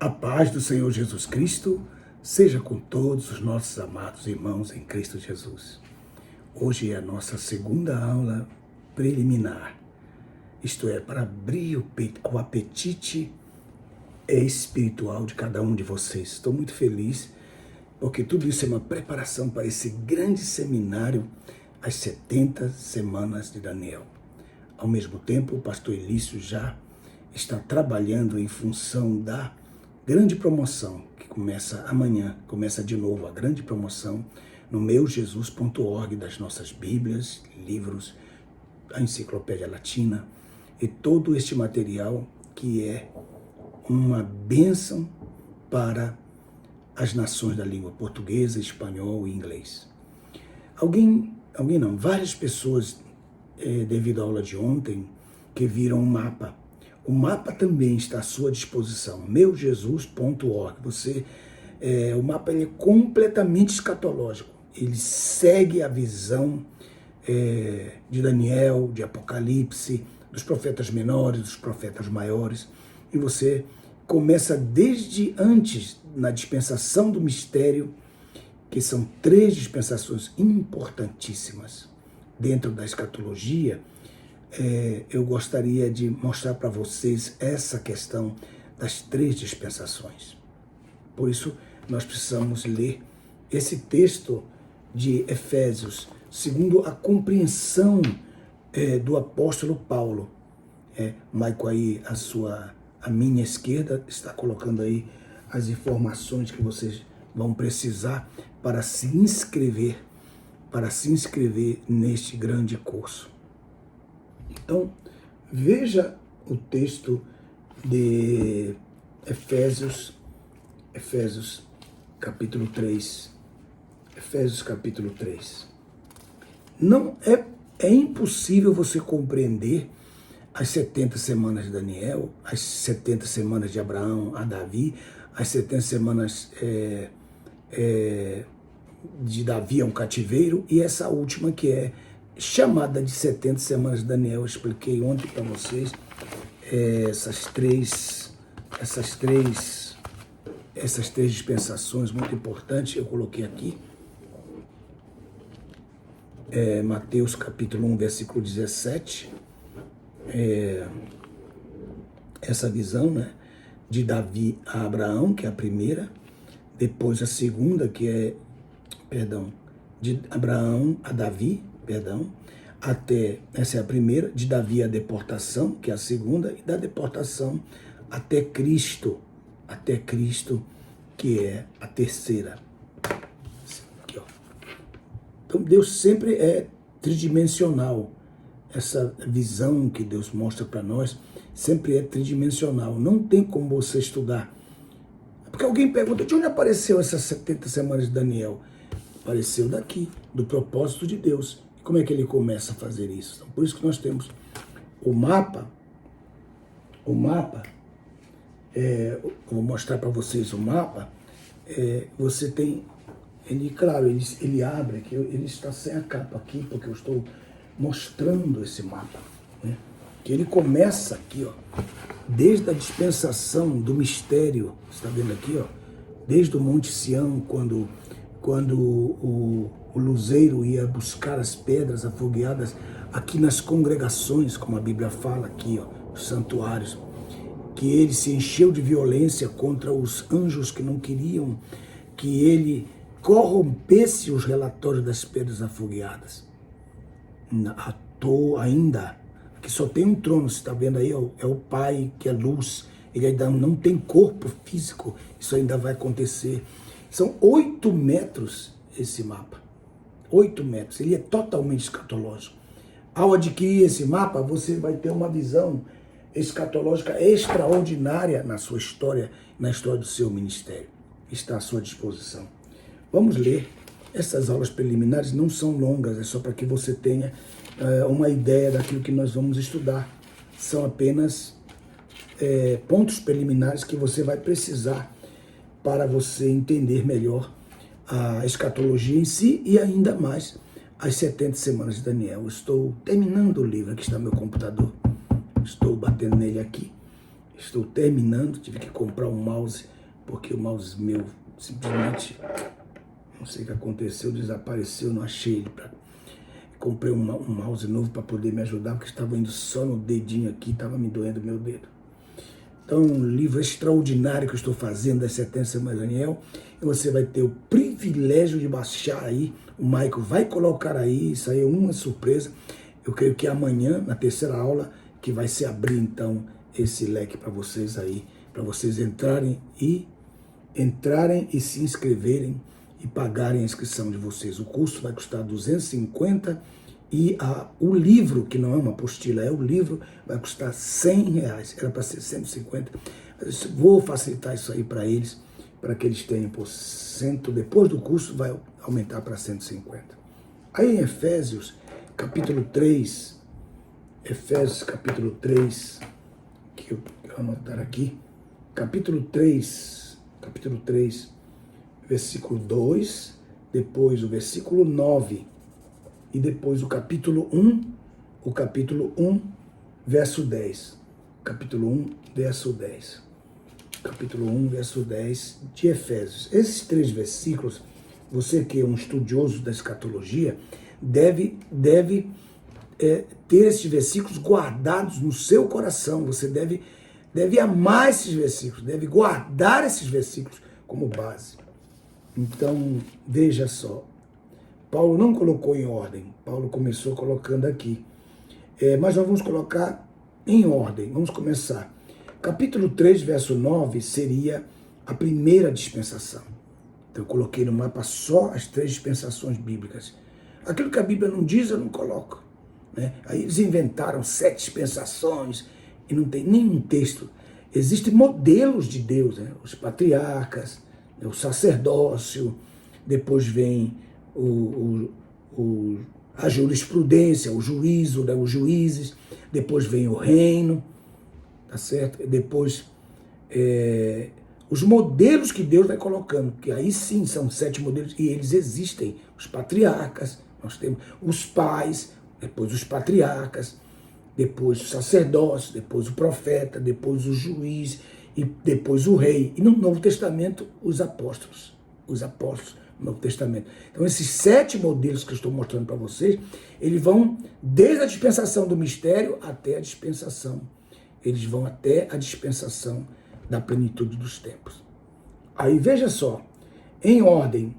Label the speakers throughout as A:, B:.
A: A paz do Senhor Jesus Cristo seja com todos os nossos amados irmãos em Cristo Jesus. Hoje é a nossa segunda aula preliminar, isto é, para abrir o apetite espiritual de cada um de vocês. Estou muito feliz, porque tudo isso é uma preparação para esse grande seminário, as 70 semanas de Daniel. Ao mesmo tempo, o pastor Elício já está trabalhando em função da grande promoção, que começa amanhã, começa de novo a grande promoção no meujesus.org das nossas Bíblias, livros, a Enciclopédia Latina e todo este material que é uma bênção para as nações da língua portuguesa, espanhol e inglês. Várias pessoas, devido à aula de ontem, que viram um mapa. O mapa também está à sua disposição, meujesus.org. O mapa é completamente escatológico. Ele segue a visão de Daniel, de Apocalipse, dos profetas menores, dos profetas maiores. E você começa desde antes, na dispensação do mistério, que são 3 dispensações importantíssimas dentro da escatologia. Eu gostaria de mostrar para vocês essa questão das 3 dispensações. Por isso, nós precisamos ler esse texto de Efésios, segundo a compreensão do apóstolo Paulo. Maico aí, à minha esquerda, está colocando aí as informações que vocês vão precisar para se inscrever neste grande curso. Então, veja o texto de Efésios capítulo 3. Efésios capítulo 3. Não é impossível você compreender as 70 semanas de Daniel, as 70 semanas de Abraão a Davi, as 70 semanas de Davi a um cativeiro, e essa última que é chamada de 70 semanas de Daniel. Eu expliquei ontem para vocês essas três dispensações muito importantes. Eu coloquei aqui Mateus capítulo 1, versículo 17, essa visão, né, de Davi a Abraão, que é a primeira, depois a segunda, que é, de Abraão a Davi, essa é a primeira, de Davi a deportação, que é a segunda, e da deportação até Cristo, que é a terceira. Aqui, ó. Então Deus sempre é tridimensional. Essa visão que Deus mostra para nós sempre é tridimensional. Não tem como você estudar. Porque alguém pergunta, de onde apareceu essas 70 semanas de Daniel? Apareceu daqui, do propósito de Deus. Como é que ele começa a fazer isso? Então, por isso que nós temos o mapa. Eu vou mostrar para vocês o mapa. Você tem, ele abre aqui, ele está sem a capa aqui, porque eu estou mostrando esse mapa, né? Que ele começa aqui, ó, desde a dispensação do mistério, você está vendo aqui, ó, desde o Monte Sião, quando o luzeiro ia buscar as pedras afogueadas aqui nas congregações, como a Bíblia fala aqui, ó, os santuários, que ele se encheu de violência contra os anjos que não queriam que ele corrompesse os relatórios das pedras afogueadas. Ainda, que só tem um trono, você está vendo aí, é o Pai, que é luz, ele ainda não tem corpo físico, isso ainda vai acontecer. São 8 metros esse mapa, 8 metros, ele é totalmente escatológico. Ao adquirir esse mapa, você vai ter uma visão escatológica extraordinária na sua história, na história do seu ministério. Está à sua disposição. Vamos ler. Essas aulas preliminares não são longas, é só para que você tenha uma ideia daquilo que nós vamos estudar. São apenas pontos preliminares que você vai precisar para você entender melhor a escatologia em si e ainda mais as 70 semanas de Daniel. Eu estou terminando o livro, aqui está meu computador, estou batendo nele aqui, Estou terminando, tive que comprar um mouse, porque o mouse meu simplesmente, não sei o que aconteceu, desapareceu, não achei ele. Comprei um mouse novo para poder me ajudar, porque estava indo só no dedinho aqui, estava me doendo o meu dedo. Então, um livro extraordinário que eu estou fazendo das Sentenças de Daniel, e você vai ter o privilégio de baixar aí, o Michael vai colocar aí, isso aí é uma surpresa. Eu creio que amanhã, na terceira aula, que vai se abrir então esse leque para vocês aí, para vocês entrarem e se inscreverem e pagarem a inscrição de vocês. O curso vai custar 250 e o livro, que não é uma apostila, é o livro, vai custar R$100. Era para ser 150. Vou facilitar isso aí para eles, para que eles tenham por cento. Depois do curso vai aumentar para 150. Aí em Efésios, capítulo 3, Efésios capítulo 3, que eu vou anotar aqui, capítulo 3, versículo 2, depois o versículo 9, e depois o capítulo 1, verso 10. Capítulo 1, verso 10. Capítulo 1, verso 10 de Efésios. Esses 3 versículos, você que é um estudioso da escatologia, deve ter esses versículos guardados no seu coração. Você deve amar esses versículos, deve guardar esses versículos como base. Então, veja só, Paulo não colocou em ordem, Paulo começou colocando aqui, mas nós vamos colocar em ordem, vamos começar. Capítulo 3, verso 9, seria a primeira dispensação. Então, eu coloquei no mapa só as 3 dispensações bíblicas. Aquilo que a Bíblia não diz, eu não coloco. Né? Aí eles inventaram 7 dispensações e não tem nenhum texto. Existem modelos de Deus, né? Os patriarcas, o sacerdócio, depois vem a jurisprudência, o juízo, né? Os juízes, depois vem o reino, tá certo? Depois os modelos que Deus vai colocando, que aí sim são 7 modelos, e eles existem. Os patriarcas, nós temos os pais, depois os patriarcas, depois o sacerdócio, depois o profeta, depois o juiz, e depois o rei. E no Novo Testamento, os apóstolos no Novo Testamento. Então, esses 7 modelos que eu estou mostrando para vocês, eles vão desde a dispensação do mistério até a dispensação. Eles vão até a dispensação da plenitude dos tempos. Aí, veja só, em ordem,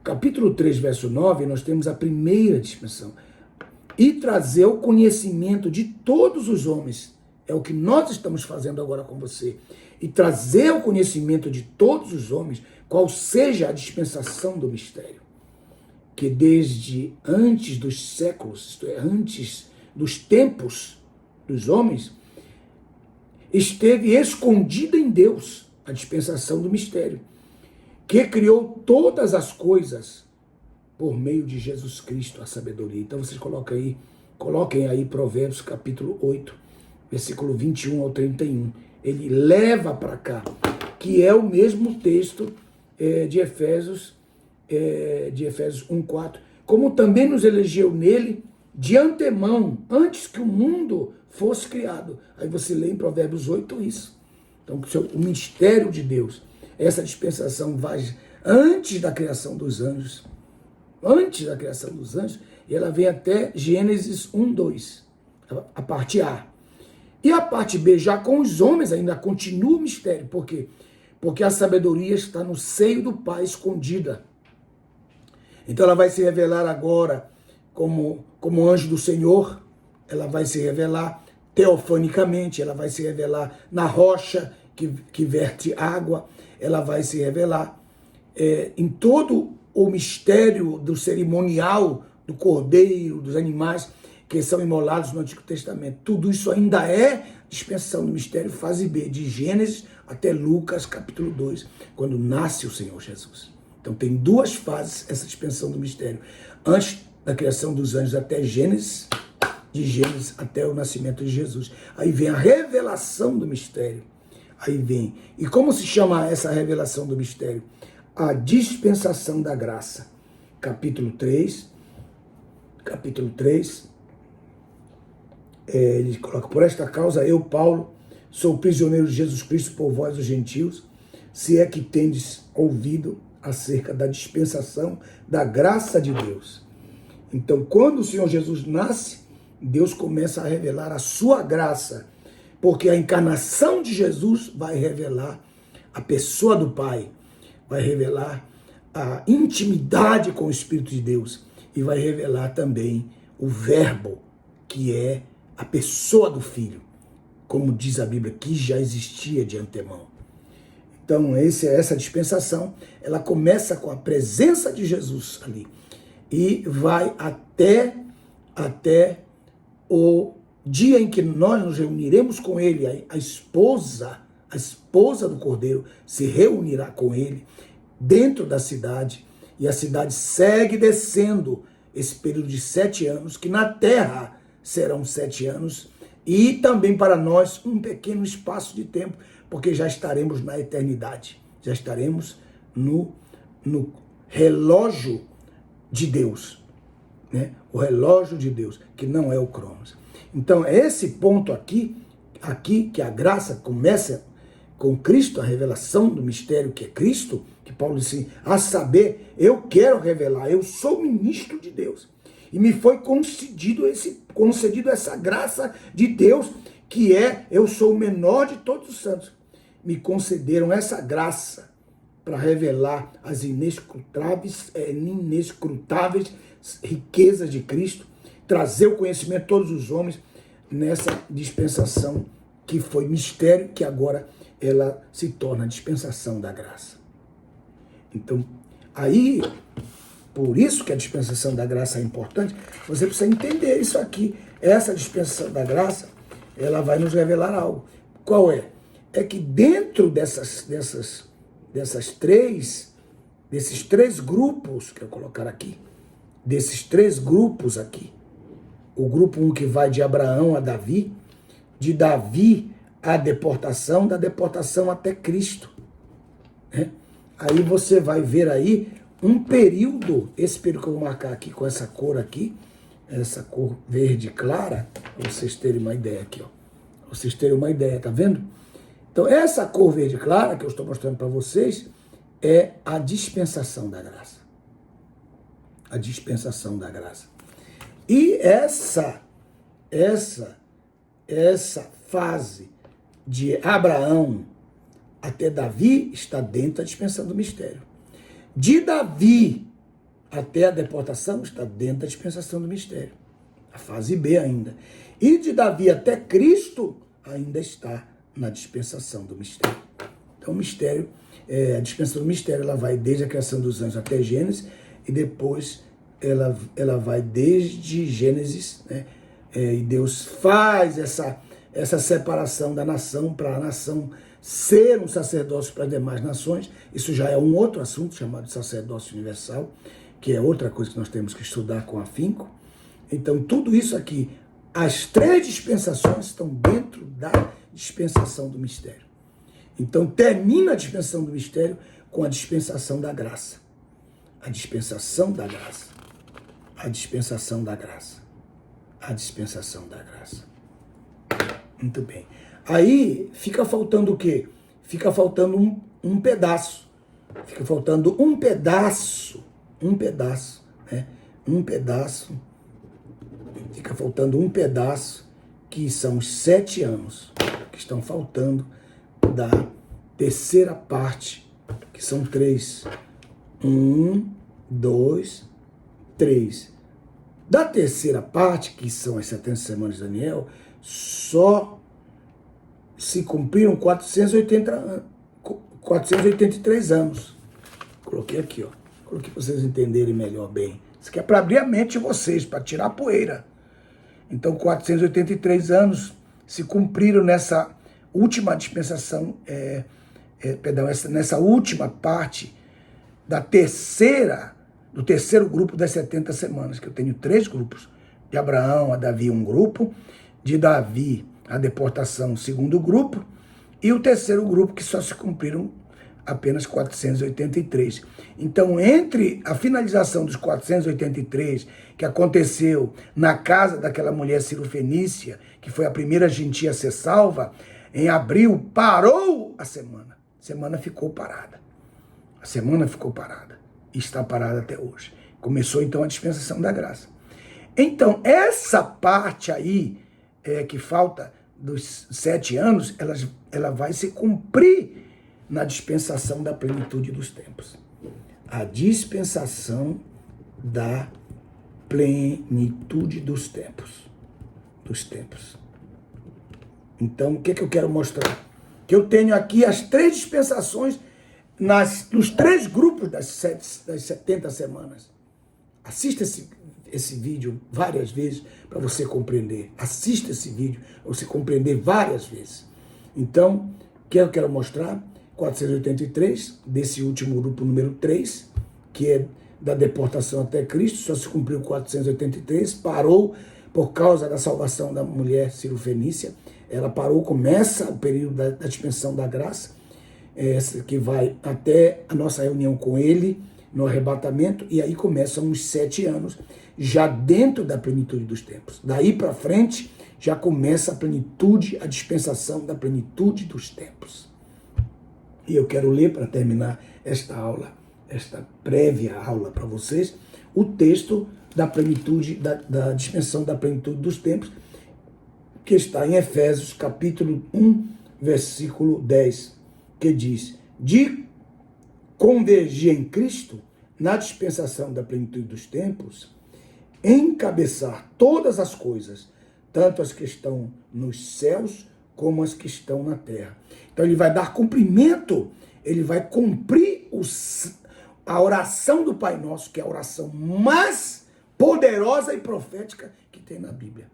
A: capítulo 3, verso 9, nós temos a primeira dispensação. E trazer o conhecimento de todos os homens. É o que nós estamos fazendo agora com você. E trazer o conhecimento de todos os homens, qual seja a dispensação do mistério. Que desde antes dos séculos, isto é, antes dos tempos dos homens, esteve escondida em Deus a dispensação do mistério, que criou todas as coisas por meio de Jesus Cristo, a sabedoria. Então vocês coloquem aí Provérbios capítulo 8, versículo 21 ao 31. Ele leva para cá, que é o mesmo texto de Efésios 1:4. Como também nos elegeu nele de antemão, antes que o mundo fosse criado. Aí você lê em Provérbios 8 isso. Então, o mistério de Deus, essa dispensação vai antes da criação dos anjos. Antes da criação dos anjos, e ela vem até Gênesis 1:2, a parte A. E a parte B, já com os homens, ainda continua o mistério. Por quê? Porque a sabedoria está no seio do Pai, escondida. Então ela vai se revelar agora como anjo do Senhor, ela vai se revelar teofanicamente, ela vai se revelar na rocha que verte água, ela vai se revelar em todo o mistério do cerimonial do cordeiro, dos animais que são imolados no Antigo Testamento. Tudo isso ainda é dispensação do mistério, fase B, de Gênesis até Lucas, capítulo 2, quando nasce o Senhor Jesus. Então tem 2 fases essa dispensação do mistério. Antes da criação dos anjos até Gênesis, de Gênesis até o nascimento de Jesus. Aí vem a revelação do mistério. Aí vem. E como se chama essa revelação do mistério? A dispensação da graça. Capítulo 3, ele coloca: por esta causa eu, Paulo, sou prisioneiro de Jesus Cristo por vós, os gentios, se é que tendes ouvido acerca da dispensação da graça de Deus. Então, quando o Senhor Jesus nasce, Deus começa a revelar a sua graça, porque a encarnação de Jesus vai revelar a pessoa do Pai, vai revelar a intimidade com o Espírito de Deus e vai revelar também o Verbo, que é a pessoa do Filho, como diz a Bíblia, que já existia de antemão. Então, essa dispensação, ela começa com a presença de Jesus ali e vai até o dia em que nós nos reuniremos com ele, a esposa do Cordeiro se reunirá com ele dentro da cidade, e a cidade segue descendo esse período de 7 anos, que na terra serão 7 anos, e também para nós um pequeno espaço de tempo, porque já estaremos na eternidade, já estaremos no relógio de Deus, né? O relógio de Deus, que não é o Cronos. Então, é esse ponto aqui que a graça começa com Cristo, a revelação do mistério que é Cristo, que Paulo disse, a saber, eu quero revelar, eu sou ministro de Deus. E me foi concedido essa graça de Deus, que é, eu sou o menor de todos os santos. Me concederam essa graça para revelar as inescrutáveis riquezas de Cristo, trazer o conhecimento de todos os homens nessa dispensação que foi mistério, que agora ela se torna a dispensação da graça. Então, aí, por isso que a dispensação da graça é importante, você precisa entender isso aqui. Essa dispensação da graça, ela vai nos revelar algo. Qual é? É que dentro desses três grupos que eu colocar aqui, desses 3 grupos aqui, o grupo 1 que vai de Abraão a Davi, de Davi à deportação, da deportação até Cristo, né? Aí você vai ver aí um período, esse período que eu vou marcar aqui com essa cor aqui, essa cor verde clara, para vocês terem uma ideia aqui, ó. Pra vocês terem uma ideia, tá vendo? Então, essa cor verde clara que eu estou mostrando para vocês é a dispensação da graça. A dispensação da graça. E essa fase de Abraão até Davi está dentro da dispensação do mistério. De Davi até a deportação está dentro da dispensação do mistério. A fase B ainda. E de Davi até Cristo ainda está na dispensação do mistério. Então o mistério, a dispensação do mistério, ela vai desde a criação dos anjos até Gênesis, e depois ela vai desde Gênesis, né? E Deus faz essa separação da nação, para a nação ser um sacerdócio para as demais nações. Isso já é um outro assunto chamado sacerdócio universal, que é outra coisa que nós temos que estudar com afinco. Então, tudo isso aqui, as 3 dispensações estão dentro da dispensação do mistério. Então, termina a dispensação do mistério com a dispensação da graça. A dispensação da graça. A dispensação da graça. A dispensação da graça. Muito bem. Aí fica faltando o quê? Fica faltando um pedaço. Fica faltando um pedaço, né? Fica faltando um pedaço, que são os 7 anos que estão faltando da terceira parte, que são 3. 1, 2, 3. Da terceira parte, que são as 70 semanas de Daniel, só se cumpriram 483 anos. Coloquei aqui, ó. Coloquei para vocês entenderem melhor bem. Isso aqui é para abrir a mente de vocês, para tirar a poeira. Então, 483 anos se cumpriram nessa última dispensação, nessa última parte do terceiro grupo das 70 semanas, que eu tenho 3 grupos. De Abraão a Davi, um grupo. De Davi a deportação, segundo grupo. E o terceiro grupo, que só se cumpriram apenas 483. Então, entre a finalização dos 483, que aconteceu na casa daquela mulher cirofenícia, que foi a primeira gentia a ser salva, Em abril, parou a semana. A semana ficou parada. A semana ficou parada. E está parada até hoje. Começou, então, a dispensação da graça. Então, essa parte aí, que falta dos 7 anos, ela vai se cumprir na dispensação da plenitude dos tempos. A dispensação da plenitude dos tempos. Então, o que eu quero mostrar? Que eu tenho aqui as 3 dispensações nos 3 grupos das 70 semanas. Assista esse vídeo várias vezes para você compreender. Assista esse vídeo para você compreender várias vezes. Então, o que eu quero mostrar? 483, desse último grupo número 3, que é da deportação até Cristo, só se cumpriu 483, parou por causa da salvação da mulher Cirofenícia. Ela parou, começa o período da dispensação da graça, que vai até a nossa reunião com ele, no arrebatamento, e aí começam os 7 anos, já dentro da plenitude dos tempos. Daí para frente, já começa a plenitude, a dispensação da plenitude dos tempos. E eu quero ler, para terminar esta aula, esta prévia aula para vocês, o texto da plenitude, da dispensação da plenitude dos tempos, que está em Efésios, capítulo 1, versículo 10, que diz: de convergir em Cristo, na dispensação da plenitude dos tempos, encabeçar todas as coisas, tanto as que estão nos céus, como as que estão na terra. Então ele vai dar cumprimento, ele vai cumprir a oração do Pai Nosso, que é a oração mais poderosa e profética que tem na Bíblia.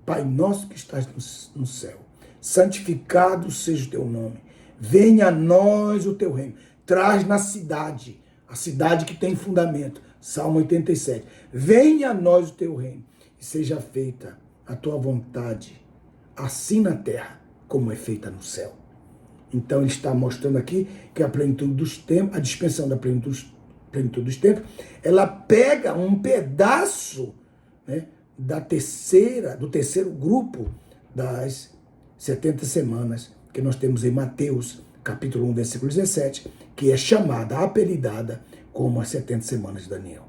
A: Pai Nosso que estás no céu, santificado seja o teu nome, venha a nós o teu reino, traz na cidade, a cidade que tem fundamento, Salmo 87, venha a nós o teu reino, e seja feita a tua vontade, assim na terra, como é feita no céu. Então ele está mostrando aqui que a plenitude dos tempos, a dispensação da plenitude dos tempos, ela pega um pedaço, né, do terceiro grupo das 70 semanas que nós temos em Mateus, capítulo 1, versículo 17, que é chamada, apelidada como as 70 semanas de Daniel.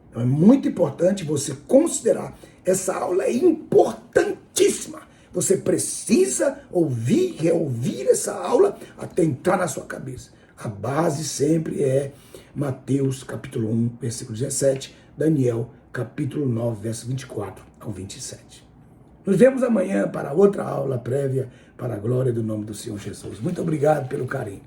A: Então é muito importante você considerar, essa aula é importantíssima. Você precisa ouvir, reouvir essa aula até entrar na sua cabeça. A base sempre é Mateus, capítulo 1, versículo 17, Daniel, capítulo 9, verso 24 ao 27. Nos vemos amanhã para outra aula prévia para a glória do nome do Senhor Jesus. Muito obrigado pelo carinho.